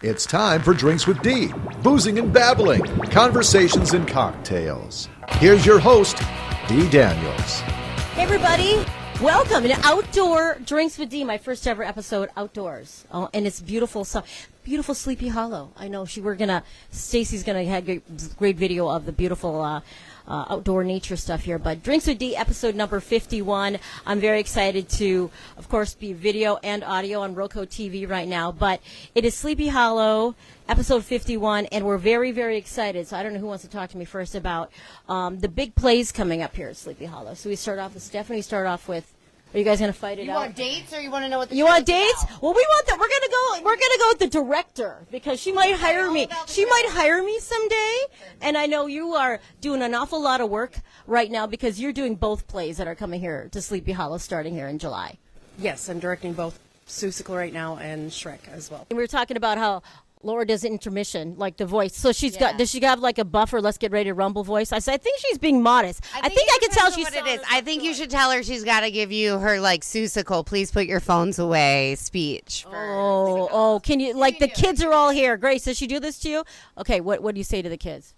It's time for Drinks with D, boozing and babbling, conversations and cocktails. Here's your host, D. Daniels. Hey, everybody. Welcome to Outdoor Drinks with D, my first ever episode outdoors. Oh, and it's beautiful stuff. Beautiful Sleepy Hollow. I know Stacy's gonna have a great video of the beautiful outdoor nature stuff here. But Drinks with D, episode number 51. I'm very excited to, of course, be video and audio on Roku TV right now. But it is Sleepy Hollow, episode 51, and we're very, very excited. So I don't know who wants to talk to me first about the big plays coming up here at Sleepy Hollow. So we start off with Stephanie. Start off with. Are you guys gonna fight it out? You want dates, or you want to know what the You want dates? About? Well, we want that. We're gonna go with the director because she might hire me. She might hire me someday. And I know you are doing an awful lot of work right now because you're doing both plays that are coming here to Sleepy Hollow starting here in July. Yes, I'm directing both Seussical right now and Shrek as well. And we were talking about how Laura does intermission, like the voice. So does she have like a buffer, let's get ready to rumble voice? I said, I think she's being modest. I think I can tell she's what it is. I think you should tell her she's got to give you her like Seussical, please put your phones away speech. Can you, like the kids are all here. Grace, does she do this to you? Okay, what do you say to the kids?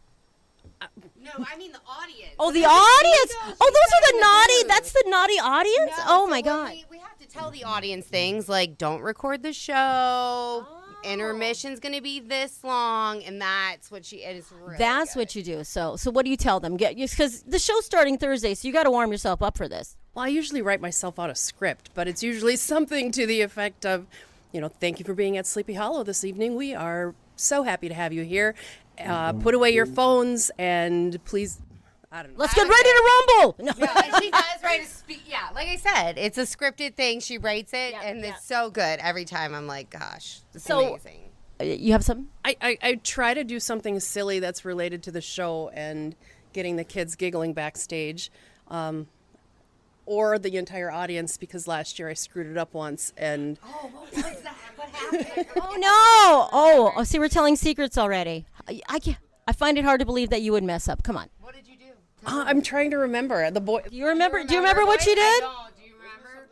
No, I mean the audience. Oh, the audience. Oh, those are the naughty. That's the naughty audience? Oh, my God. We have to tell the audience things like don't record the show. Intermission's going to be this long, and that's what she is. Really that's good. What you do. So what do you tell them? Because the show's starting Thursday, so you got to warm yourself up for this. Well, I usually write myself out a script, but it's usually something to the effect of, thank you for being at Sleepy Hollow this evening. We are so happy to have you here. Put away your phones and please. I don't know. Let's get ready to rumble. No. Yeah, she does write a speech. Yeah, like I said, it's a scripted thing. She writes it, it's so good. Every time I'm like, gosh, it's amazing. You have something? I try to do something silly that's related to the show and getting the kids giggling backstage, or the entire audience, because last year I screwed it up once. And what was that? What happened? Oh, no. See, we're telling secrets already. I find it hard to believe that you would mess up. Come on. What did you do? I'm trying to remember. The boy. Do you remember what you did? I don't. Do you remember?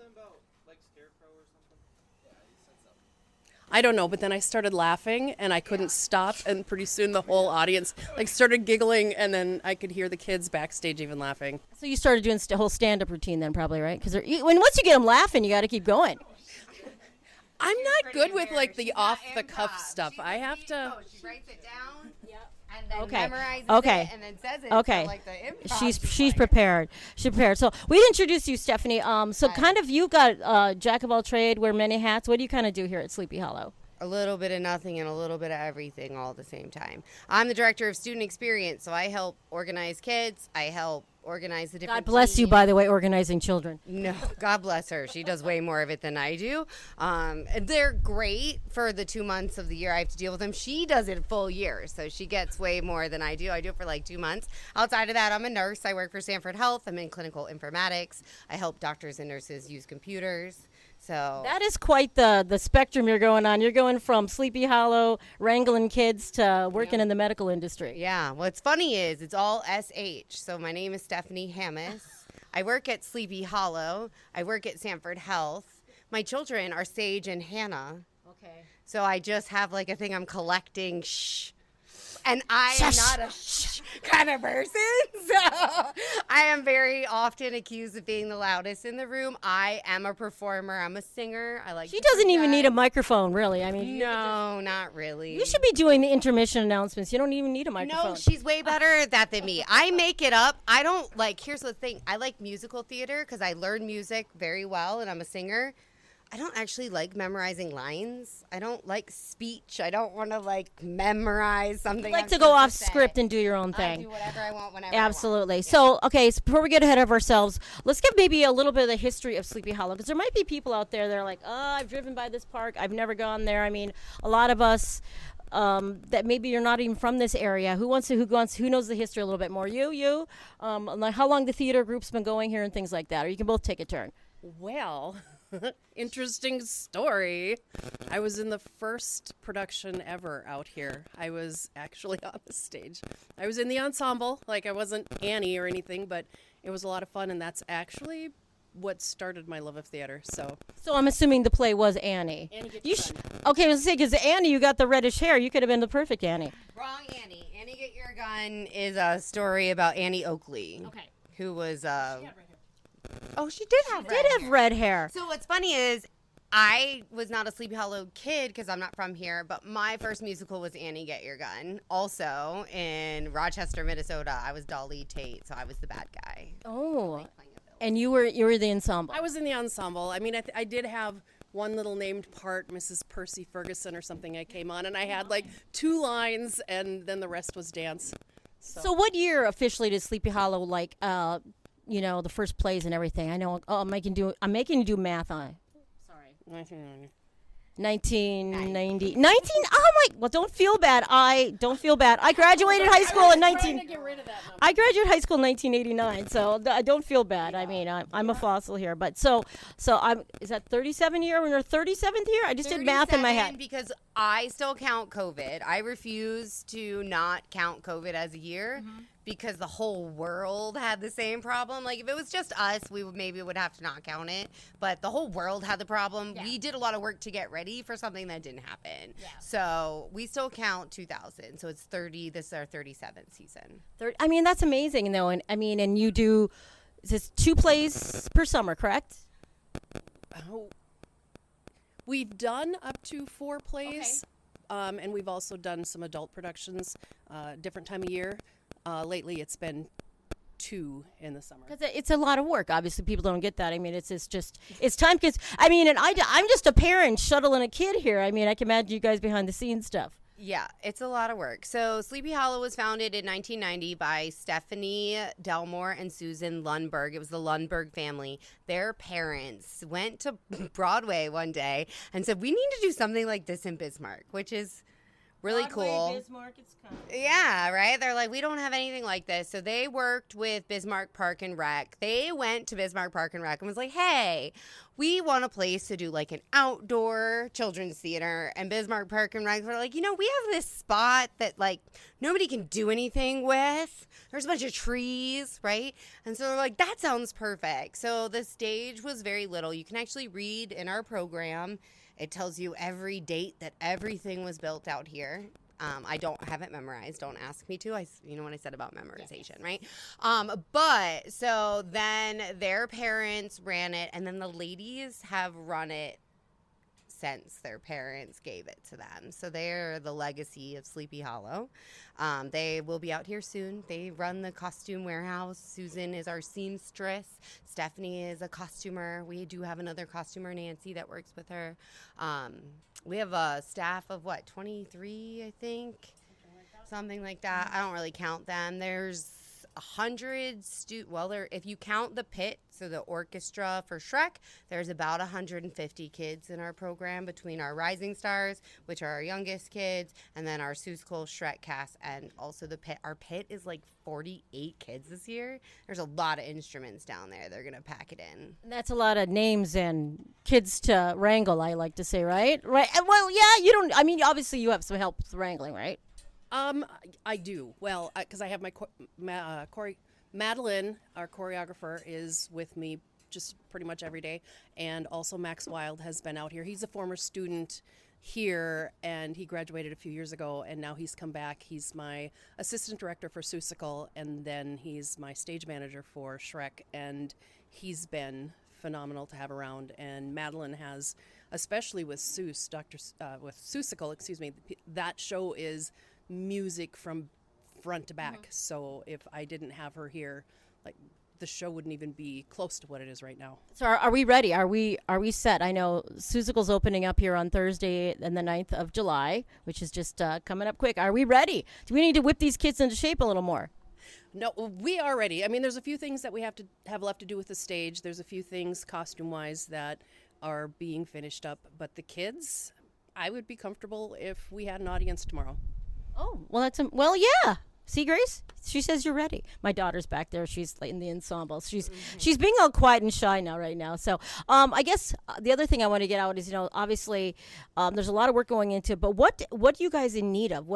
I don't know, but then I started laughing and I couldn't stop, and pretty soon the whole audience started giggling, and then I could hear the kids backstage even laughing. So you started doing the whole stand-up routine then, probably, right? Because once you get them laughing, you got to keep going. I'm not good with like the off-the-cuff stuff. I have to. She writes it down. And then memorizes it and then says it. Okay. So like the improv, she's prepared. She's prepared. So we introduced you, Stephanie. Kind of you got jack of all trade, wear many hats. What do you kind of do here at Sleepy Hollow? A little bit of nothing and a little bit of everything all at the same time. I'm the director of student experience, so I help organize kids. I help organize the different God bless teams. you, by the way, organizing children. No, God bless her. She does way more of it than I do. They're great for the 2 months of the year I have to deal with them. She does it a full year, so she gets way more than I do. I do it for like 2 months. Outside of that, I'm a nurse. I work for Stanford Health. I'm in clinical informatics. I help doctors and nurses use computers. So that is quite the spectrum you're going on. You're going from Sleepy Hollow, wrangling kids, to working in the medical industry. Yeah. What's funny is it's all SH. So my name is Stephanie Hammis. I work at Sleepy Hollow. I work at Stanford Health. My children are Sage and Hannah. Okay. So I just have like a thing I'm collecting and I am not a kind of person. So I am very often accused of being the loudest in the room. I am a performer. I'm a singer. She doesn't even need a microphone, really. I mean, no, not really. You should be doing the intermission announcements. You don't even need a microphone. No, she's way better at that than me. I make it up. I don't here's the thing. I like musical theater because I learn music very well and I'm a singer. I don't actually like memorizing lines. I don't like speech. I don't want to memorize something. You like to go off script and do your own thing. I do whatever I want whenever Absolutely. I want. So, okay, so before we get ahead of ourselves, let's give maybe a little bit of the history of Sleepy Hollow, because there might be people out there that are like, I've driven by this park. I've never gone there. I mean, a lot of us that maybe you're not even from this area. Who knows the history a little bit more? You. Like how long the theater group's been going here and things like that. Or you can both take a turn. Well, interesting story. I was in the first production ever out here. I was actually on the stage. I was in the ensemble. I wasn't Annie or anything, but it was a lot of fun, and that's actually what started my love of theater. So So I'm assuming the play was Annie. Annie Get You Your sh- Gun. okay, I was saying, because Annie, you got the reddish hair. You could have been the perfect Annie. Wrong Annie. Annie Get Your Gun is a story about Annie Oakley. Okay. Who was oh, she did have Did have red hair. So what's funny is I was not a Sleepy Hollow kid because I'm not from here, but my first musical was Annie Get Your Gun. Also in Rochester, Minnesota, I was Dolly Tate, so I was the bad guy. Oh, and you were the ensemble. I was in the ensemble. I mean, I did have one little named part, Mrs. Percy Ferguson or something. I came on and I had like 2 lines, and then the rest was dance. So what year officially did Sleepy Hollow the first plays and everything? I know. Oh, I'm making you do math on. Sorry. 1990. 1990. 19. Oh my. Well, don't feel bad. I graduated high school in 19. Get rid of that number. I graduated high school in 1989, so I don't feel bad. I mean, I'm a fossil here, but so is that 37 year or 37th year? I just did math in my 37 head. because I still count COVID. I refuse to not count COVID as a year because the whole world had the same problem. Like if it was just us, we would have to not count it. But the whole world had the problem. Yeah. We did a lot of work to get ready for something that didn't happen. Yeah. So we still count 2000. So it's 30. This is our 37th season. I mean, that's amazing, though. And you do is this 2 plays per summer, correct? Oh, we've done up to 4 plays, and we've also done some adult productions, different time of year. Lately, it's been 2 in the summer. Because it's a lot of work. Obviously, people don't get that. I mean, it's time. Because and I'm just a parent shuttling a kid here. I mean, I can imagine you guys behind the scenes stuff. Yeah, it's a lot of work. So Sleepy Hollow was founded in 1990 by Stephanie Delmore and Susan Lundberg. It was the Lundberg family. Their parents went to Broadway one day and said, we need to do something like this in Bismarck, which is really cool. Bismarck, it's coming. Yeah, right? They're like, we don't have anything like this. So they worked with Bismarck Park and Rec. They went to Bismarck Park and Rec and was like, hey, we want a place to do like an outdoor children's theater. And Bismarck Park and Rec were like, we have this spot that like nobody can do anything with. There's a bunch of trees, right? And so they're like, that sounds perfect. So the stage was very little. You can actually read in our program. It tells you every date that everything was built out here. I don't have it memorized. Don't ask me to. You know what I said about memorization, right? But so then their parents ran it, and then the ladies have run it since their parents gave it to them. So they're the legacy of Sleepy Hollow. They will be out here soon. They run the costume warehouse. Susan is our seamstress. Stephanie is a costumer. We do have another costumer, Nancy, that works with her. We have a staff of 23, I think. Something like that. I don't really count them. There's 100 if you count the pit, so the orchestra for Shrek, there's about 150 kids in our program between our rising stars, which are our youngest kids, and then our Seussical Shrek cast, and also the pit. Our pit is like 48 kids this year. There's a lot of instruments down there. They're gonna pack it in. That's a lot of names and kids to wrangle, I like to say, right? Right. Well, yeah, you don't. I mean, obviously you have some help with wrangling, right? I do. Well, because I have my Madeline, our choreographer, is with me just pretty much every day, and also Max Wild has been out here. He's a former student here, and he graduated a few years ago, and now he's come back. He's my assistant director for Seussical, and then he's my stage manager for Shrek, and he's been phenomenal to have around. And Madeline has, especially with with Seussical, that show is music from front to back. So if I didn't have her here, like, the show wouldn't even be close to what it is right now. So are we ready? Are we set? I know Seussical's opening up here on Thursday and the 9th of July, which is just coming up quick. Are we ready? Do we need to whip these kids into shape a little more? No, we are ready. I mean, there's a few things that we have to have left to do with the stage. There's a few things costume-wise that are being finished up. But the kids, I would be comfortable if we had an audience tomorrow. Oh, well, yeah. See, Grace? She says you're ready. My daughter's back there. She's in the ensemble. She's being all quiet and shy right now. So I guess the other thing I want to get out is, obviously there's a lot of work going into it, but what do you guys in need of?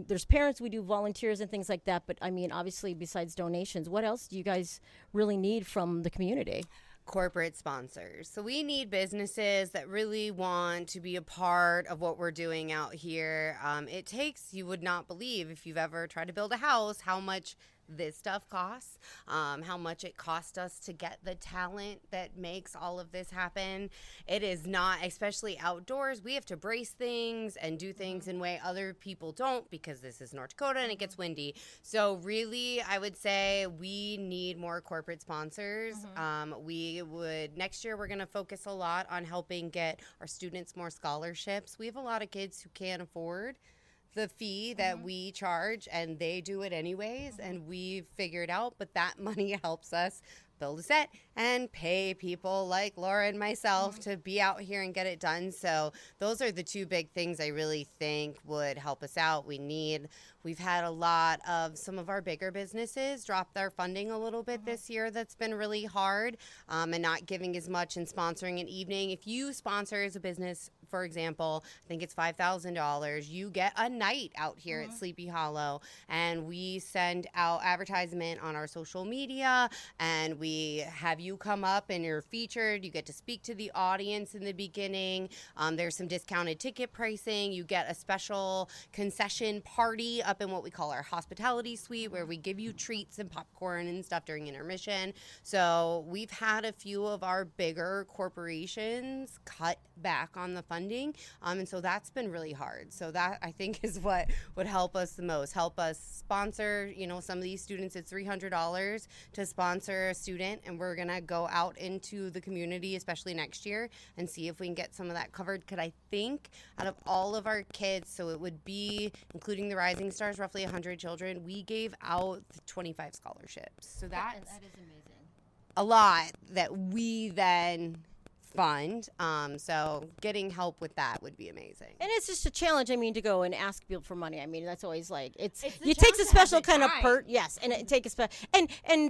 There's parents, we do volunteers and things like that, but obviously besides donations, what else do you guys really need from the community? corporate sponsors. So we need businesses that really want to be a part of what we're doing out here. It takes, you would not believe if you've ever tried to build a house, how much this stuff costs, how much it cost us to get the talent that makes all of this happen. It is not, especially outdoors, we have to brace things and do things in a way other people don't because this is North Dakota and it gets windy. So really, I would say we need more corporate sponsors. Next year, we're going to focus a lot on helping get our students more scholarships. We have a lot of kids who can't afford the fee that we charge, and they do it anyways, and we've figured out, but that money helps us build a set and pay people like Laura and myself to be out here and get it done. So those are the two big things I really think would help us out. We've had a lot of some of our bigger businesses drop their funding a little bit this year. That's been really hard, and not giving as much and sponsoring an evening. If you sponsor as a business, for example, I think it's $5,000, you get a night out here at Sleepy Hollow, and we send out advertisement on our social media, and we have you come up and you're featured. You get to speak to the audience in the beginning. There's some discounted ticket pricing. You get a special concession party up in what we call our hospitality suite, where we give you treats and popcorn and stuff during intermission. So we've had a few of our bigger corporations cut back on the funding, and so that's been really hard. So that, I think, is what would help us the most. Help us sponsor, some of these students, it's $300 to sponsor a student, and we're gonna go out into the community, especially next year, and see if we can get some of that covered. Because I think out of all of our kids, so it would be, including the Rising Stars, roughly 100 children, we gave out 25 scholarships. So that is amazing. A lot that we then fund. So getting help with that would be amazing. And it's just a challenge, to go and ask people for money. That's always like, it takes a challenge special to have kind the of time. yes, and it takes a special, and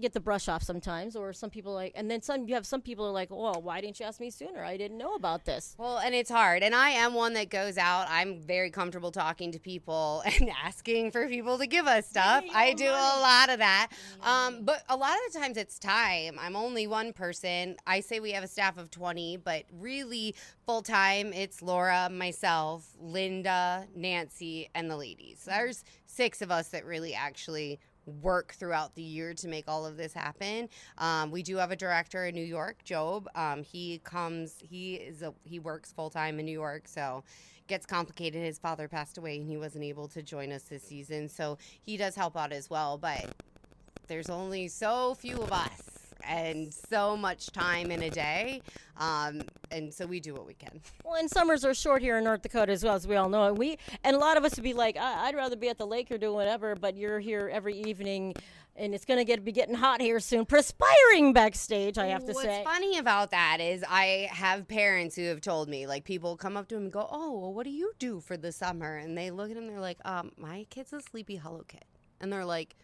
get the brush off sometimes, or some people and then you have some people are like, well, why didn't you ask me sooner? I didn't know about this. Well, and it's hard. And I am one that goes out. I'm very comfortable talking to people and asking for people to give us stuff. I do a lot of that. But a lot of the times it's time. I'm only one person. I say we have a staff of 20, but really full time, it's Laura, myself, Linda, Nancy, and the ladies. There's 6 of us that really actually work throughout the year to make all of this happen. We do have a director in New York, Job. He works full time in New York, so it gets complicated. His father passed away and he wasn't able to join us this season, so he does help out as well. But there's only so few of us and so much time in a day, and so we do what we can. Well, and summers are short here in North Dakota as well, as we all know. And a lot of us would be like, I'd rather be at the lake or doing whatever, but you're here every evening, and it's going to be getting hot here soon. Perspiring backstage, I have to say. What's funny about that is I have parents who have told me, like, people come up to them and go, oh, well, what do you do for the summer? And they look at them, they're like, my kid's a Sleepy Hollow kid. And they're like,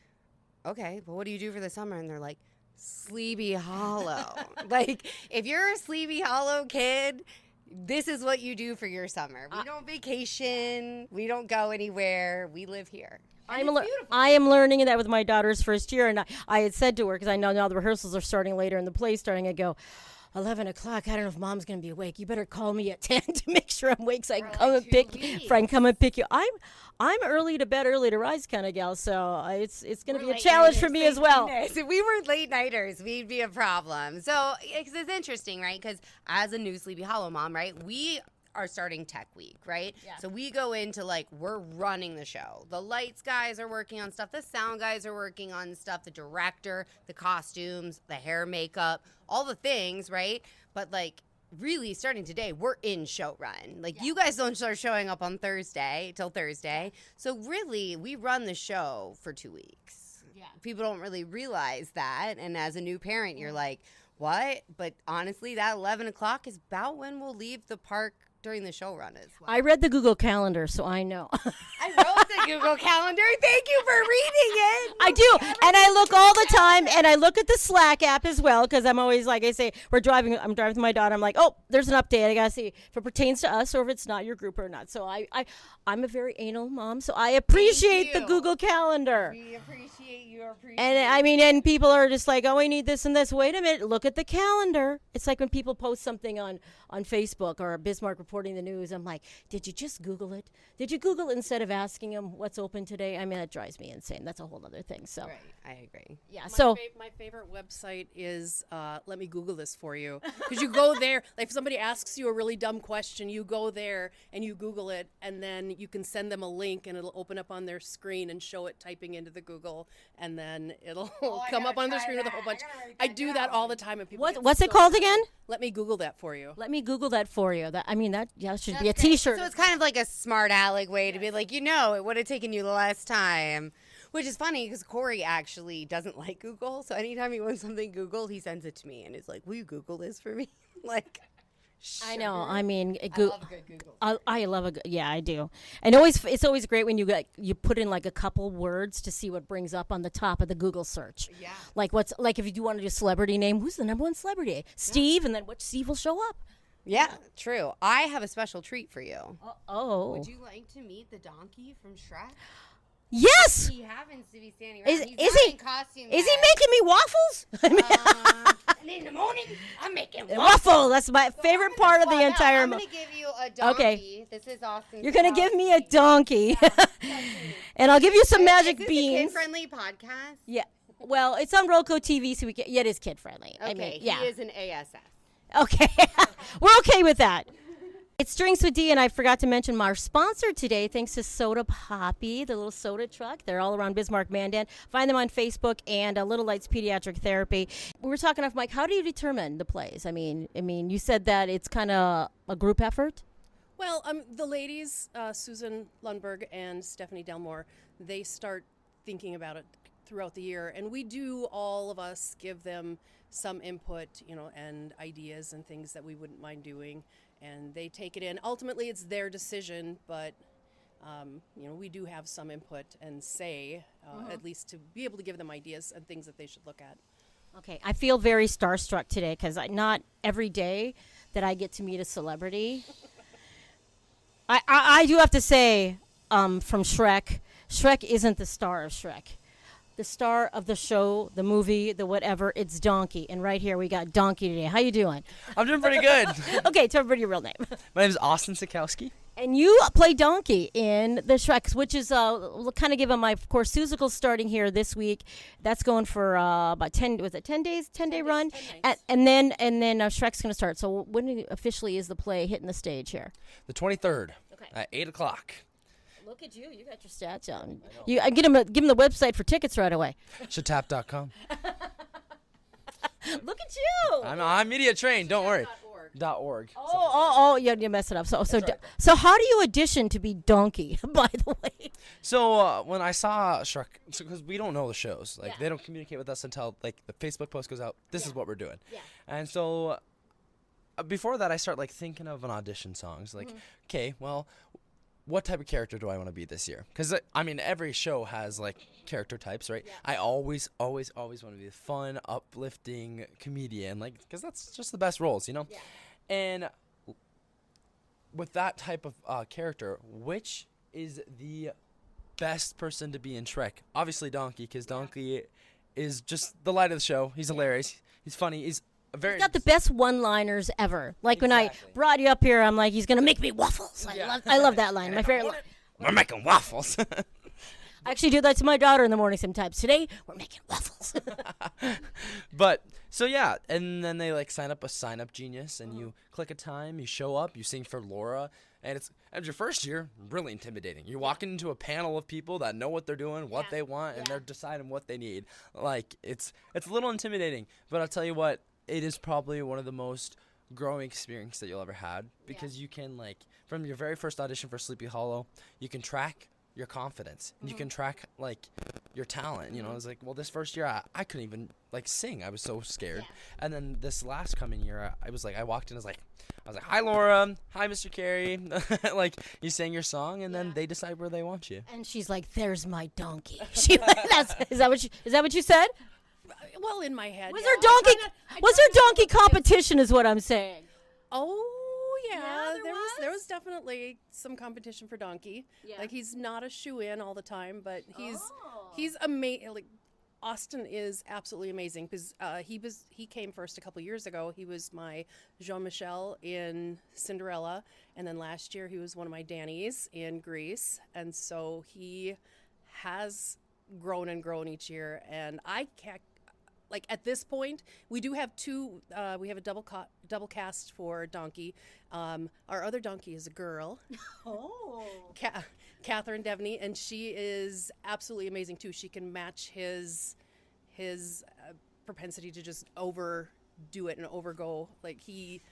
okay, but what do you do for the summer? And they're like, Sleepy Hollow. Like, if you're a Sleepy Hollow kid, this is what you do for your summer. We don't vacation. We don't go anywhere. We live here. I am learning that with my daughter's first year, and I had said to her, because I know now the rehearsals are starting later and the play's starting, I go, 11 o'clock, I don't know if Mom's going to be awake. You better call me at 10 to make sure I'm awake so I can come and pick you. I'm early to bed, early to rise kind of gal, so it's going to be a challenge for me as well. If we were late nighters, we'd be a problem. So it's interesting, right? Because as a new Sleepy Hollow mom, right, we are starting tech week, right? Yeah. So we go into we're running the show. The lights guys are working on stuff. The sound guys are working on stuff. The director, the costumes, the hair, makeup, all the things, right? But really starting today, we're in show run. You guys don't start showing up on Thursday till Thursday. So really, we run the show for 2 weeks. Yeah. People don't really realize that. And as a new parent, you're like, what? But honestly, that 11 o'clock is about when we'll leave the park during the show run as well. I read the Google Calendar, so I know. I wrote the Google Calendar. Thank you for reading it. I do, and I look all the time, and I look at the Slack app as well because I'm always like I say, I'm driving with my daughter. I'm like, oh, there's an update. I gotta see if it pertains to us or if it's not your group or not. So I'm a very anal mom, so I appreciate the Google Calendar. We appreciate you. And people are just like, oh, I need this and this. Wait a minute, look at the calendar. It's like when people post something on Facebook or Bismarck reporting the news. I'm like, did you just Google it? Did you Google it instead of asking them what's open today? I mean, that drives me insane. That's a whole other thing. So, right, I agree. Yeah. My favorite website is let me Google this for you, because you go there. Like if somebody asks you a really dumb question, you go there and you Google it, and then you can send them a link, and it'll open up on their screen and show it typing into the Google, and then it'll come up on their screen with a whole bunch. I do that all the time, and people. What's it called again? Let me Google that for you. Let me Google that for you. That should be a T-shirt. So it's kind of like a smart aleck way to be like, it would have taken you less time. Which is funny because Corey actually doesn't like Google. So anytime he wants something Googled, he sends it to me and is like, will you Google this for me? Like, sure. I know. I mean, I love a good Google. I love a good, yeah, I do. And it's always great when you put in like a couple words to see what brings up on the top of the Google search. Yeah. Like if you do want to do a celebrity name, who's the number one celebrity? Steve, and then what Steve will show up. Yeah, true. I have a special treat for you. Oh. Would you like to meet the donkey from Shrek? Yes. He happens to be standing around. Is He's he? not in costume Is he yet. making me waffles? And in the morning, I'm making Waffle. That's my favorite part of the entire. I'm going to give you a donkey. Okay. This is Austin. You're gonna give me a donkey, and I'll give you some magic Is this beans. a kid-friendly podcast? Yeah. Well, it's on Roku TV, so it is kid friendly. Okay, I mean, yeah. he is an ASS. Okay. We're okay with that. It's Drinks with D, and I forgot to mention our sponsor today, thanks to Soda Poppy, the little soda truck. They're all around Bismarck, Mandan. Find them on Facebook and Little Lights Pediatric Therapy. We were talking off mic. How do you determine the plays? I mean, you said that it's kind of a group effort. Well, the ladies, Susan Lundberg and Stephanie Delmore, they start thinking about it throughout the year, and all of us give them some input, and ideas and things that we wouldn't mind doing, and they take it in. Ultimately, it's their decision, but we do have some input and say, at least to be able to give them ideas and things that they should look at. Okay, I feel very starstruck today because not every day that I get to meet a celebrity. I do have to say, from Shrek isn't the star of Shrek. The star of the show, the movie, the whatever, it's Donkey. And right here we got Donkey today. How you doing? I'm doing pretty good. Okay, tell everybody your real name. My name is Austin Seussical. And you play Donkey in the Shrek, which is we'll kind of give them my, of course, Seussical starting here this week. That's going for about 10 days, 10-day run, 10 and then Shrek's going to start. So when officially is the play hitting the stage here? The 23rd Okay. at 8 o'clock. Look at you! You got your stats on. I give them the website for tickets right away. Shatap.com. Look at you! I'm media trained. Don't worry. .org. Oh! You mess it up. So how do you audition to be Donkey? By the way. So when I saw Shrek, because we don't know the shows, they don't communicate with us until the Facebook post goes out. This is what we're doing. Yeah. And so before that, I start thinking of an audition songs. Okay, well, what type of character do I want to be this year? Because every show has character types, right? Yeah. I always want to be a fun, uplifting comedian, because that's just the best roles, Yeah. And with that type of character, which is the best person to be in Shrek? Obviously Donkey, because Donkey is just the light of the show. He's hilarious. He's funny. He's got the best one-liners ever. When I brought you up here, I'm like, he's gonna make me waffles. I love that line. My favorite line. We're making waffles. I actually do that to my daughter in the morning sometimes. Today, we're making waffles. But so yeah, and then they sign up a sign-up genius, and you click a time, you show up, you sing for Laura, and it's your first year, really intimidating. You're walking into a panel of people that know what they're doing, what they want, and they're deciding what they need. It's a little intimidating, but I'll tell you what. It is probably one of the most growing experiences that you'll ever had, because you can from your very first audition for Sleepy Hollow, you can track your confidence. And you can track like your talent. You know, it's like, well, this first year I couldn't even like sing. I was so scared. Yeah. And then this last coming year, I was like, I walked in, I was like, hi Laura, hi Mr. Carey. Like you sang your song, and then they decide where they want you. And she's like, "There's my donkey." Is that what you said? Well, in my head. Was yeah. there donkey? I Was there kinda know donkey what it is. competition? Is what I'm saying. Oh yeah, Yeah, there was definitely some competition for Donkey. Yeah. Like he's not a shoe-in all the time, but he's Oh. he's amazing. Like Austin is absolutely amazing because he came first a couple years ago. He was my Jean-Michel in Cinderella, and then last year he was one of my Dannies in Greece, and so he has grown and grown each year. And I can't. Like at this point, we do have two. We have a double cast for Donkey. Our other Donkey is a girl, Oh. Catherine Devney, and she is absolutely amazing too. She can match his propensity to just overdo it and overgo. Like he.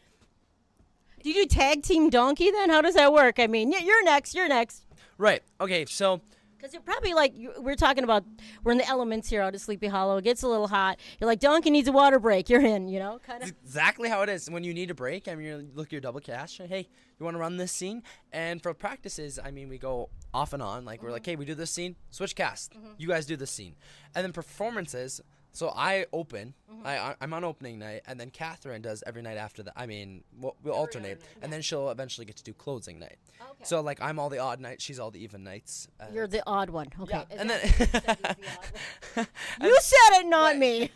Do you do tag team donkey then? How does that work? I mean, you're next. You're next. Right. Okay. So. Because you're probably like, we're talking about, we're in the elements here out of Sleepy Hollow. It gets a little hot. You're like, Donkey needs a water break. You're in, you know, kind of. Exactly how it is. When you need a break, I mean, you look at your double cast. Hey, you want to run this scene? And for practices, I mean, we go off and on. Like, we're like, hey, we do this scene, switch cast. You guys do this scene. And then performances. So I open. I'm on opening night, and then Catherine does every night after that. I mean, we'll alternate, and then she'll eventually get to do closing night. Okay. So like, I'm all the odd nights, she's all the even nights. You're the odd one. Okay. Yeah, and then You said it, not me.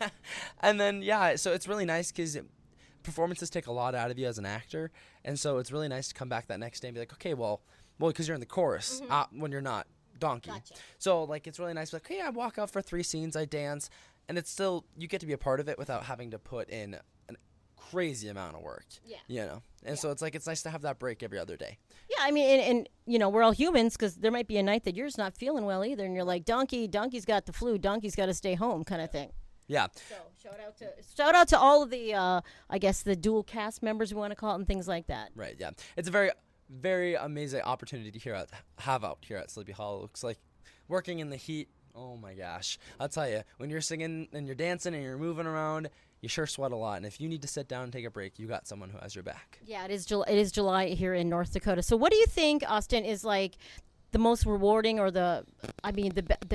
and then yeah, so it's really nice because performances take a lot out of you as an actor, and so it's really nice to come back that next day and be like, okay, well, because you're in the chorus when you're not Donkey. Gotcha. So like, it's really nice. Like, hey, I walk out for 3 scenes, I dance, and it's still, you get to be a part of it without having to put in a crazy amount of work. Yeah. You know, and so it's like, it's nice to have that break every other day. Yeah, I mean, and you know, we're all humans because there might be a night that you're just not feeling well either, and you're like, Donkey's got the flu, Donkey's got to stay home, kind of thing. Yeah. So shout out to all of the, I guess the dual cast members we want to call it and things like that. Right. Yeah. It's a very, very amazing opportunity to have out here at Sleepy Hollow. Looks like working in the heat. Oh my gosh. I'll tell you, when you're singing and you're dancing and you're moving around, you sure sweat a lot. And if you need to sit down and take a break, you got someone who has your back. Yeah, it is July here in North Dakota. So what do you think, Austin, is like the most rewarding or the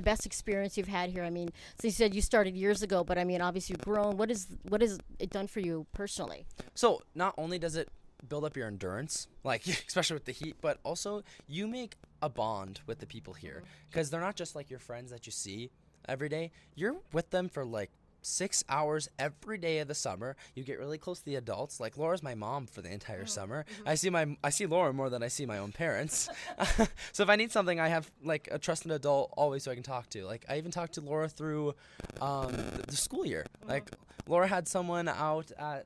best experience you've had here? I mean, so you said you started years ago, but I mean, obviously you've grown. What is it done for you personally? So not only does it build up your endurance, like especially with the heat, but also you make a bond with the people here because they're not just like your friends that you see every day. You're with them for like 6 hours every day of the summer. You get really close to the adults. Like Laura's my mom for the entire summer. I see Laura more than I see my own parents. So if I need something, I have like a trusted adult always who I can talk to. Like I even talked to Laura through the school year. Like Laura had someone out at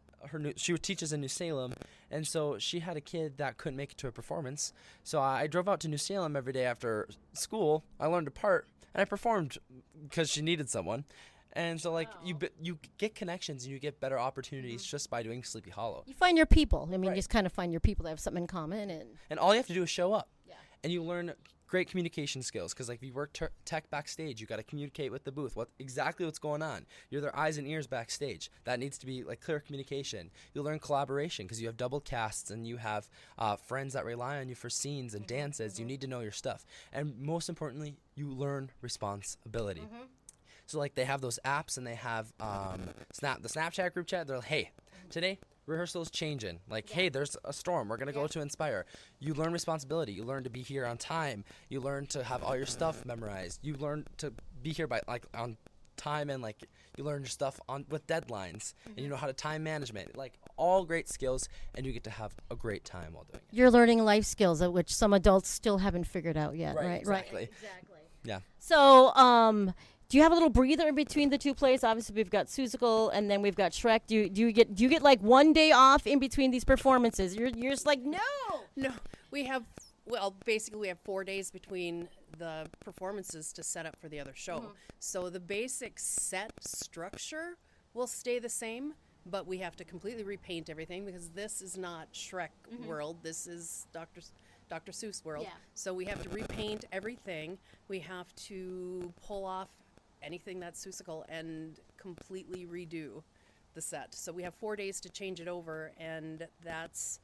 she teaches in New Salem, and so she had a kid that couldn't make it to a performance. So I drove out to New Salem every day after school. I learned a part, and I performed because she needed someone. And so, like, you get connections and you get better opportunities just by doing Sleepy Hollow. You find your people. I mean, Right. you just kind of find your people that have something in common. And all you have to do is show up. Yeah. And you learn great communication skills because, like, if you work tech backstage, you got to communicate with the booth exactly what's going on. You're their eyes and ears backstage. That needs to be, like, clear communication. You'll learn collaboration because you have double casts and you have friends that rely on you for scenes and dances. You need to know your stuff. And most importantly, you learn responsibility. So like they have those apps and they have the Snapchat group chat. They're like, hey, today rehearsal's changing. Like, hey, there's a storm. We're gonna go to Inspire. You learn responsibility. You learn to be here on time. You learn to have all your stuff memorized. You learn to be here by like on time, and like you learn your stuff with deadlines, and you know how to time management. Like all great skills, and you get to have a great time while doing it. You're learning life skills, of which some adults still haven't figured out yet. Right. Exactly. Exactly. Yeah. So, do you have a little breather in between the two plays? Obviously, we've got Seussical and then we've got Shrek. Do you get like one day off in between these performances? You're just like, no. No, basically we have 4 days between the performances to set up for the other show. So the basic set structure will stay the same, but we have to completely repaint everything because this is not Shrek world. This is Dr. Seuss world. Yeah. So we have to repaint everything. We have to pull off anything that's Seussical and completely redo the set. So we have 4 days to change it over, and that's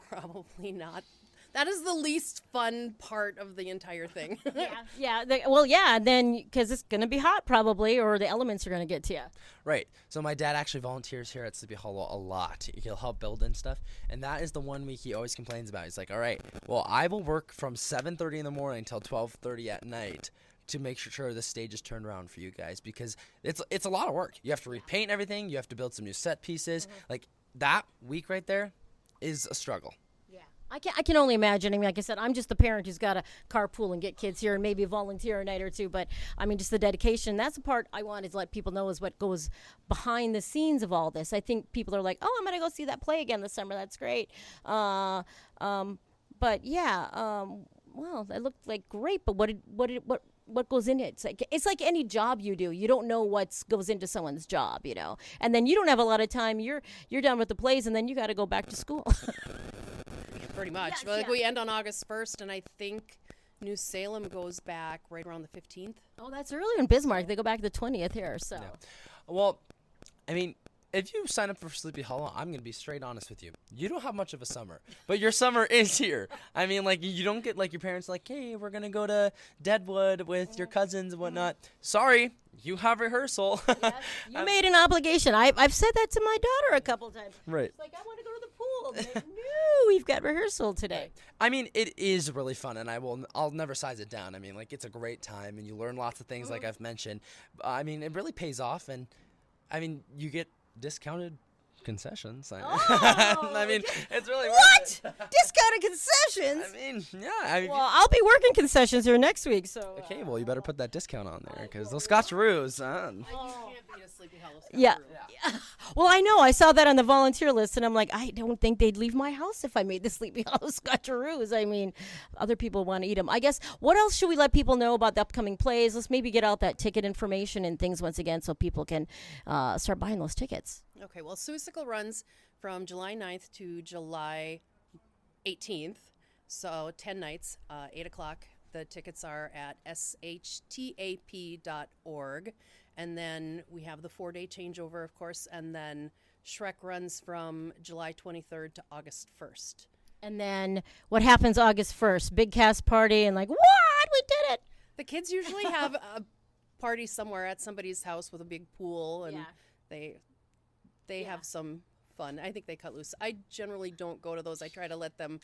probably not. That is the least fun part of the entire thing. Then because it's going to be hot probably, or the elements are going to get to you. Right. So my dad actually volunteers here at Sleepy Hollow a lot. He'll help build and stuff. And that is the one week he always complains about. He's like, all right, well, I will work from 7:30 in the morning until 12:30 at night to make sure the stage is turned around for you guys, because it's a lot of work. You have to repaint everything. You have to build some new set pieces. Like that week right there is a struggle. I can only imagine. I mean, like I said, I'm just the parent who's got to carpool and get kids here and maybe volunteer a night or two. But, I mean, just the dedication. That's the part I wanted to let people know is what goes behind the scenes of all this. I think people are like, oh, I'm going to go see that play again this summer. That's great. But, yeah, well, that looked like great. But what goes in it? It's like any job you do. You don't know what goes into someone's job, you know. And then you don't have a lot of time. You're done with the plays, and then you got to go back to school. Pretty much. Yes, Well, like yeah. we end on August 1st, and I think New Salem goes back right around the 15th. Oh, that's early in Bismarck. They go back to the 20th here. So. Yeah. Well, I mean, if you sign up for Sleepy Hollow, I'm going to be straight honest with you. You don't have much of a summer, but your summer is here. I mean, like, you don't get, like, your parents like, hey, we're going to go to Deadwood with your cousins and whatnot. Sorry, you have rehearsal. Yes, you made an obligation. I've said that to my daughter a couple times. Right. It's like, I want to go to the pool. And they, no, we've got rehearsal today. I mean, it is really fun, and I'll never size it down. I mean, like, it's a great time, and you learn lots of things, like I've mentioned. I mean, it really pays off, and, I mean, you get discounted concessions. I mean, it's really What? worth it. Discounted concessions? I mean, yeah. I mean, Well, I'll be working concessions here next week, so. okay, well, you better put that discount on there, because those Scotcheroos, You can't beat a Sleepy Hollow Scotch Yeah. Brew. Well, I know. I saw that on the volunteer list, and I'm like, I don't think they'd leave my house if I made the Sleepy Hollow Scotcheroos. I mean, other people want to eat them. I guess, what else should we let people know about the upcoming plays? Let's maybe get out that ticket information and things once again so people can start buying those tickets. Okay, well, Seussical runs from July 9th to July 18th, so 10 nights, 8 o'clock. The tickets are at shtap.org. And then we have the 4-day changeover, of course, and then Shrek runs from July 23rd to August 1st. And then what happens August 1st? Big cast party and like, what? We did it. The kids usually have a party somewhere at somebody's house with a big pool, and Yeah. they have some fun. I think they cut loose. I generally don't go to those. I try to let them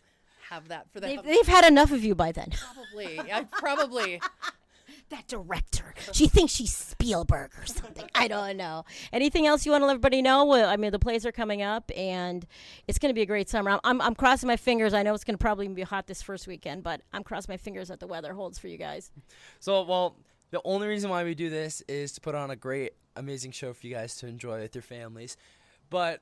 have that for them. They've had enough of you by then. Probably. That director. She thinks she's Spielberg or something. I don't know. Anything else you want to let everybody know? Well, I mean, the plays are coming up, and it's going to be a great summer. I'm crossing my fingers. I know it's going to probably be hot this first weekend, but I'm crossing my fingers that the weather holds for you guys. So, well, the only reason why we do this is to put on a great, amazing show for you guys to enjoy with your families. But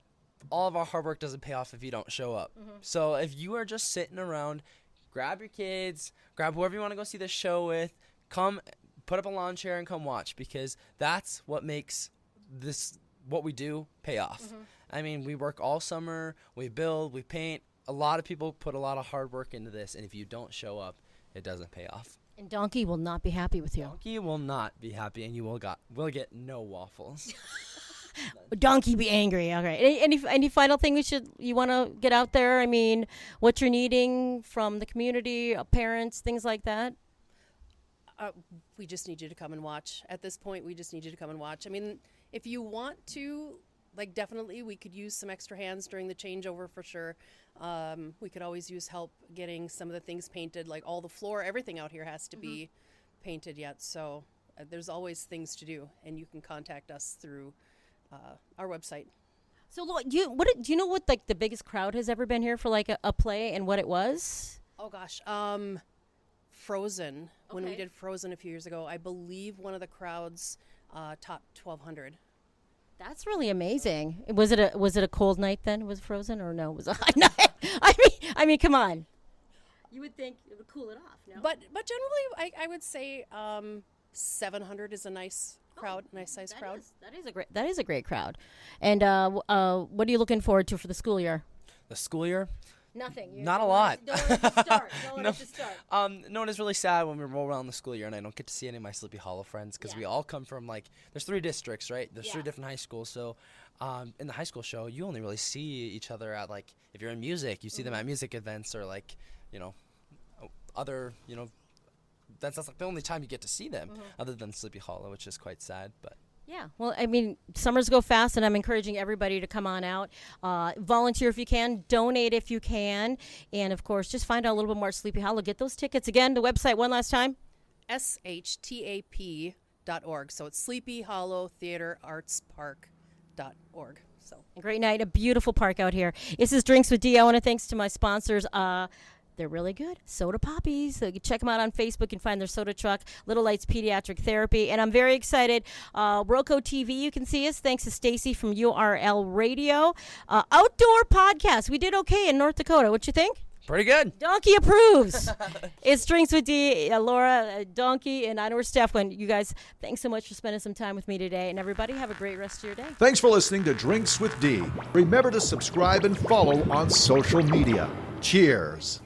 all of our hard work doesn't pay off if you don't show up. So if you are just sitting around, grab your kids, grab whoever you want to go see the show with, come put up a lawn chair and come watch, because that's what makes this, what we do, pay off. I mean, we work all summer, we build, we paint. A lot of people put a lot of hard work into this, and if you don't show up, it doesn't pay off. And Donkey will not be happy with you. Donkey will not be happy, and you will get no waffles. Donkey be angry. All right. Any final thing you want to get out there? I mean, what you're needing from the community, parents, things like that? We just need you to come and watch. At this point, we just need you to come and watch. I mean, if you want to, like, definitely we could use some extra hands during the changeover for sure. We could always use help getting some of the things painted, like all the floor, everything out here has to be painted yet. So there's always things to do, and you can contact us through our website. So, look, do you know what like the biggest crowd has ever been here for like a play and what it was? Oh gosh, Frozen. When we Okay. did Frozen a few years ago, I believe one of the crowds topped 1,200. That's really amazing. Was it a cold night then? Was it Frozen or no? It was a hot night? I mean, come on. You would think it would cool it off, no? But generally, I would say 700 is a nice crowd, nice sized crowd. That is a great crowd. And what are you looking forward to for the school year? The school year, Nothing. Not a lot. No one to start. No one to start. No, and it's really sad when we roll around the school year and I don't get to see any of my Sleepy Hollow friends because we all come from there's 3 districts, right? There's 3 different high schools. So in the high school show, you only really see each other at if you're in music, you see them at music events or other, that's the only time you get to see them other than Sleepy Hollow, which is quite sad, but. Yeah, well, I mean, summers go fast, and I'm encouraging everybody to come on out, volunteer if you can, donate if you can, and of course, just find out a little bit more Sleepy Hollow. Get those tickets. Again, the website one last time. SHTAP.org. So it's Sleepy Hollow Theater Arts Park.org. So A great night, a beautiful park out here. This is Drinks with D. I want to thanks to my sponsors. They're really good. Soda Poppies. So you can check them out on Facebook. You can find their soda truck, Little Lights Pediatric Therapy. And I'm very excited. Roco TV, you can see us. Thanks to Stacy from URL Radio. Outdoor podcast. We did okay in North Dakota. What you think? Pretty good. Donkey approves. It's Drinks with D, Laura, Donkey, and I know we're Steph. You guys, thanks so much for spending some time with me today. And everybody, have a great rest of your day. Thanks for listening to Drinks with D. Remember to subscribe and follow on social media. Cheers.